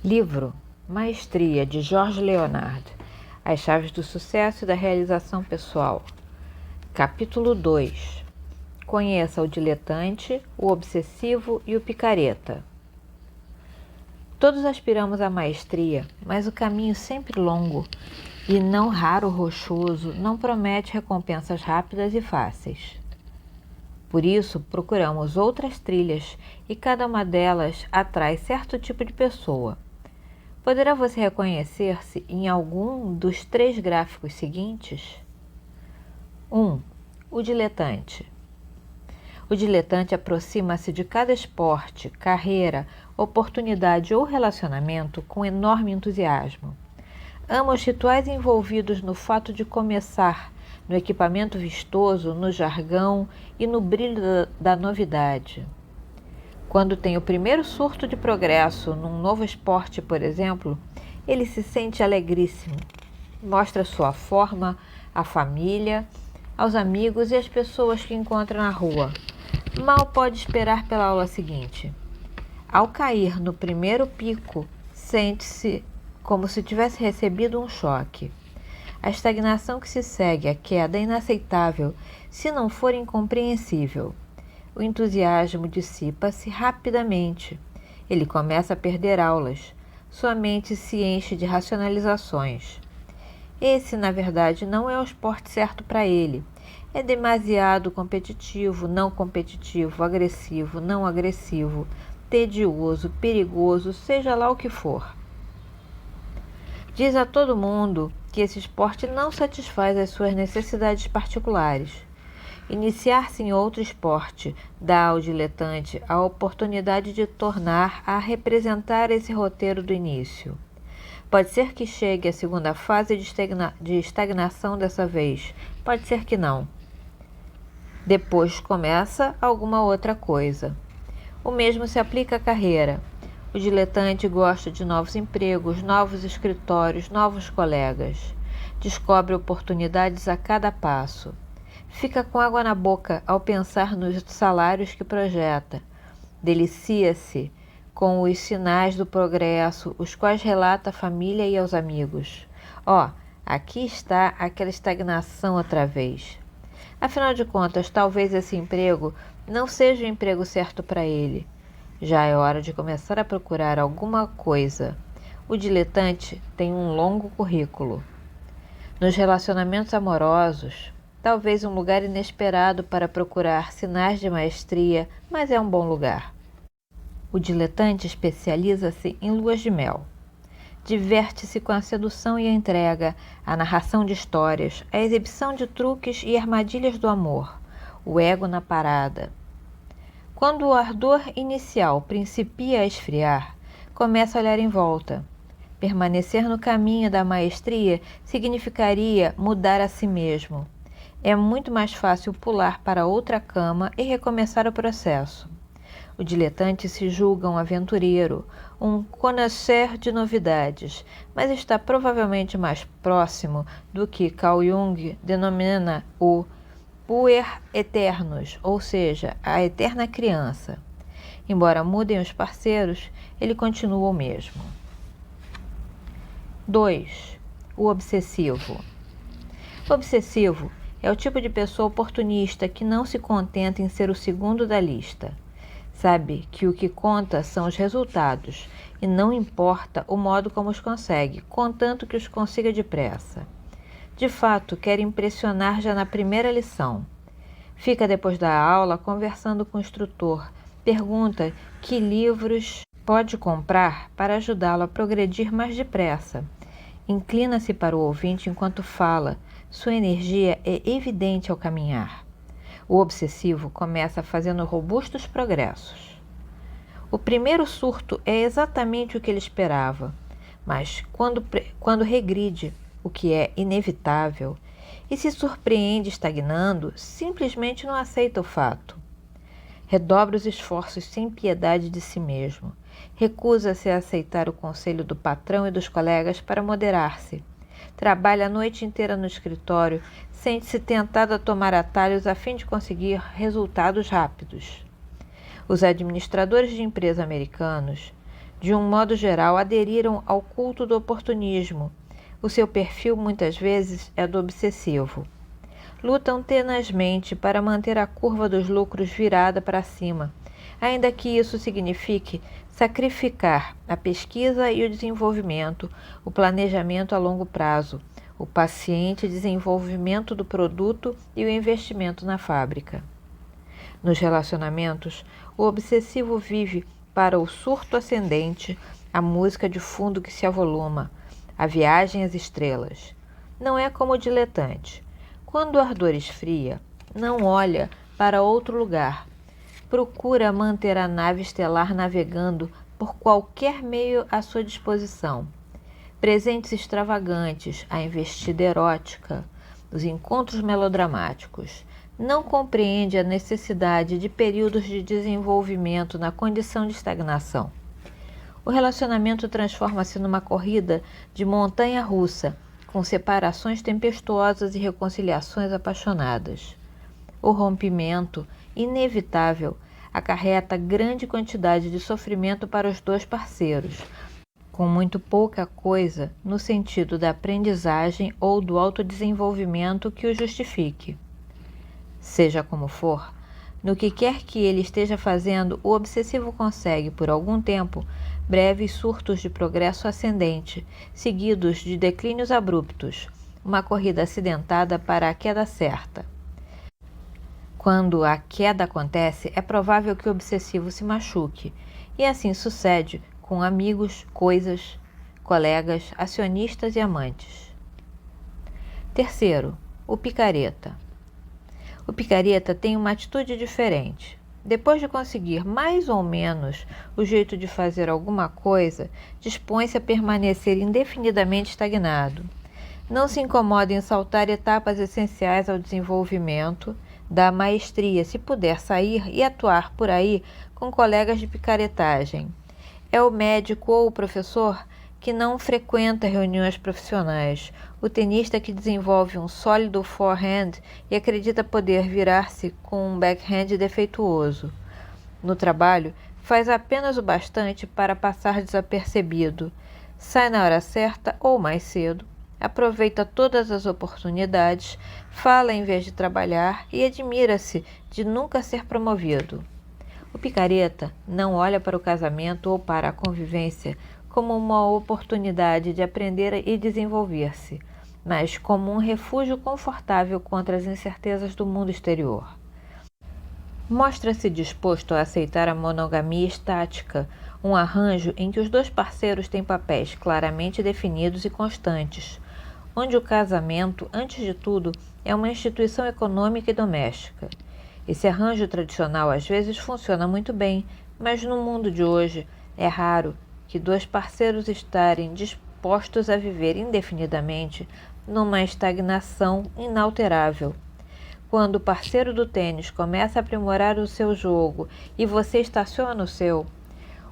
Livro Maestria, de Jorge Leonard. As chaves do sucesso e da realização pessoal. Capítulo 2. Conheça o diletante, o obsessivo e o picareta. Todos aspiramos à maestria, mas o caminho sempre longo e não raro rochoso não promete recompensas rápidas e fáceis. Por isso, procuramos outras trilhas e cada uma delas atrai certo tipo de pessoa. Poderá você reconhecer-se em algum dos 3 gráficos seguintes? 1. O diletante. O diletante aproxima-se de cada esporte, carreira, oportunidade ou relacionamento com enorme entusiasmo. Ama os rituais envolvidos no fato de começar, no equipamento vistoso, no jargão e no brilho da novidade. Quando tem o primeiro surto de progresso num novo esporte, por exemplo, ele se sente alegríssimo. Mostra sua forma à família, aos amigos e às pessoas que encontra na rua. Mal pode esperar pela aula seguinte. Ao cair no primeiro pico, sente-se como se tivesse recebido um choque. A estagnação que se segue à queda é inaceitável, se não for incompreensível. O entusiasmo dissipa-se rapidamente. Ele começa a perder aulas. Sua mente se enche de racionalizações. Esse, na verdade, não é o esporte certo para ele. É demasiado competitivo, não competitivo, agressivo, não agressivo, tedioso, perigoso, seja lá o que for. Diz a todo mundo que esse esporte não satisfaz as suas necessidades particulares. Iniciar-se em outro esporte dá ao diletante a oportunidade de tornar a representar esse roteiro do início. Pode ser que chegue à segunda fase de estagnação dessa vez, pode ser que não. Depois começa alguma outra coisa. O mesmo se aplica à carreira. O diletante gosta de novos empregos, novos escritórios, novos colegas. Descobre oportunidades a cada passo. Fica com água na boca ao pensar nos salários que projeta. Delicia-se com os sinais do progresso, os quais relata à família e aos amigos. Aqui está aquela estagnação outra vez. Afinal de contas, talvez esse emprego não seja o emprego certo para ele. Já é hora de começar a procurar alguma coisa. O diletante tem um longo currículo. Nos relacionamentos amorosos, talvez um lugar inesperado para procurar sinais de maestria, mas é um bom lugar. O diletante especializa-se em luas de mel. Diverte-se com a sedução e a entrega, a narração de histórias, a exibição de truques e armadilhas do amor, o ego na parada. Quando o ardor inicial principia a esfriar, começa a olhar em volta. Permanecer no caminho da maestria significaria mudar a si mesmo. É muito mais fácil pular para outra cama e recomeçar o processo. O diletante se julga um aventureiro, um connoisseur de novidades, mas está provavelmente mais próximo do que Carl Jung denomina o puer eternus, ou seja, a eterna criança. Embora mudem os parceiros, ele continua o mesmo. 2. O obsessivo. O obsessivo é o tipo de pessoa oportunista que não se contenta em ser o segundo da lista. Sabe que o que conta são os resultados e não importa o modo como os consegue, contanto que os consiga depressa. De fato, quer impressionar já na primeira lição. Fica depois da aula conversando com o instrutor, pergunta que livros pode comprar para ajudá-lo a progredir mais depressa. Inclina-se para o ouvinte enquanto fala, sua energia é evidente ao caminhar. O obsessivo começa fazendo robustos progressos. O primeiro surto é exatamente o que ele esperava, mas quando regride, o que é inevitável, e se surpreende estagnando, simplesmente não aceita o fato. Redobra os esforços sem piedade de si mesmo. Recusa-se a aceitar o conselho do patrão e dos colegas para moderar-se. Trabalha a noite inteira no escritório, sente-se tentado a tomar atalhos a fim de conseguir resultados rápidos. Os administradores de empresas americanos de um modo geral, aderiram ao culto do oportunismo. O seu perfil, muitas vezes, é do obsessivo. Lutam tenazmente para manter a curva dos lucros virada para cima, ainda que isso signifique sacrificar a pesquisa e o desenvolvimento, o planejamento a longo prazo, o paciente desenvolvimento do produto e o investimento na fábrica. Nos relacionamentos, o obsessivo vive para o surto ascendente, a música de fundo que se avoluma, a viagem às estrelas. Não é como o diletante. Quando o ardor esfria, não olha para outro lugar. Procura manter a nave estelar navegando por qualquer meio à sua disposição. Presentes extravagantes, a investida erótica, os encontros melodramáticos. Não compreende a necessidade de períodos de desenvolvimento na condição de estagnação. O relacionamento transforma-se numa corrida de montanha-russa, com separações tempestuosas e reconciliações apaixonadas. O rompimento, inevitável, acarreta grande quantidade de sofrimento para os dois parceiros, com muito pouca coisa no sentido da aprendizagem ou do autodesenvolvimento que o justifique. Seja como for, no que quer que ele esteja fazendo, o obsessivo consegue, por algum tempo, breves surtos de progresso ascendente, seguidos de declínios abruptos, uma corrida acidentada para a queda certa. Quando a queda acontece, é provável que o obsessivo se machuque, e assim sucede com amigos, coisas, colegas, acionistas e amantes. Terceiro, o picareta. O picareta tem uma atitude diferente. Depois de conseguir mais ou menos o jeito de fazer alguma coisa, dispõe-se a permanecer indefinidamente estagnado. Não se incomoda em saltar etapas essenciais ao desenvolvimento da maestria, se puder sair e atuar por aí com colegas de picaretagem. É o médico ou o professor que não frequenta reuniões profissionais, o tenista que desenvolve um sólido forehand e acredita poder virar-se com um backhand defeituoso. No trabalho, faz apenas o bastante para passar desapercebido, sai na hora certa ou mais cedo, aproveita todas as oportunidades, fala em vez de trabalhar e admira-se de nunca ser promovido. O picareta não olha para o casamento ou para a convivência como uma oportunidade de aprender e desenvolver-se, mas como um refúgio confortável contra as incertezas do mundo exterior. Mostra-se disposto a aceitar a monogamia estática, um arranjo em que os dois parceiros têm papéis claramente definidos e constantes, onde o casamento, antes de tudo, é uma instituição econômica e doméstica. Esse arranjo tradicional às vezes funciona muito bem, mas no mundo de hoje é raro que dois parceiros estarem dispostos a viver indefinidamente numa estagnação inalterável. Quando o parceiro do tênis começa a aprimorar o seu jogo e você estaciona o seu,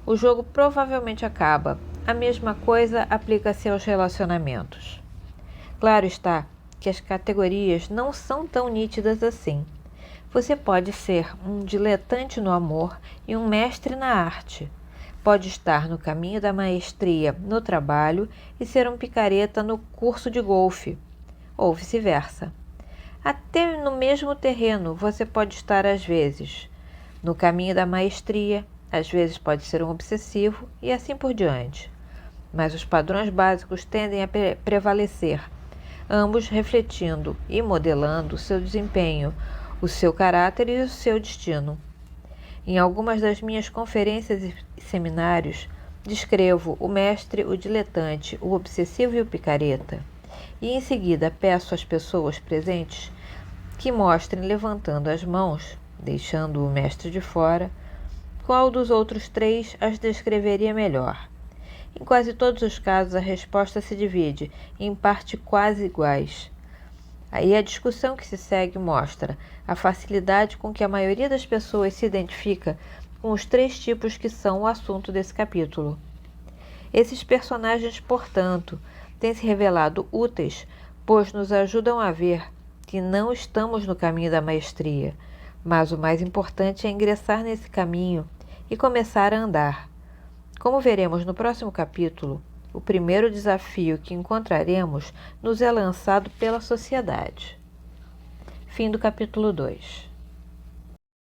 o jogo provavelmente acaba. A mesma coisa aplica-se aos relacionamentos. Claro está que as categorias não são tão nítidas assim. Você pode ser um diletante no amor e um mestre na arte. Pode estar no caminho da maestria no trabalho e ser um picareta no curso de golfe, ou vice-versa. Até no mesmo terreno você pode estar às vezes no caminho da maestria, às vezes pode ser um obsessivo e assim por diante. Mas os padrões básicos tendem a prevalecer, ambos refletindo e modelando o seu desempenho, o seu caráter e o seu destino. Em algumas das minhas conferências e seminários, descrevo o mestre, o diletante, o obsessivo e o picareta, e em seguida peço às pessoas presentes que mostrem levantando as mãos, deixando o mestre de fora, qual dos outros três as descreveria melhor. Em quase todos os casos, a resposta se divide em partes quase iguais. Aí a discussão que se segue mostra a facilidade com que a maioria das pessoas se identifica com os três tipos que são o assunto desse capítulo. Esses personagens, portanto, têm se revelado úteis, pois nos ajudam a ver que não estamos no caminho da maestria, mas o mais importante é ingressar nesse caminho e começar a andar. Como veremos no próximo capítulo, o primeiro desafio que encontraremos nos é lançado pela sociedade. Fim do capítulo 2.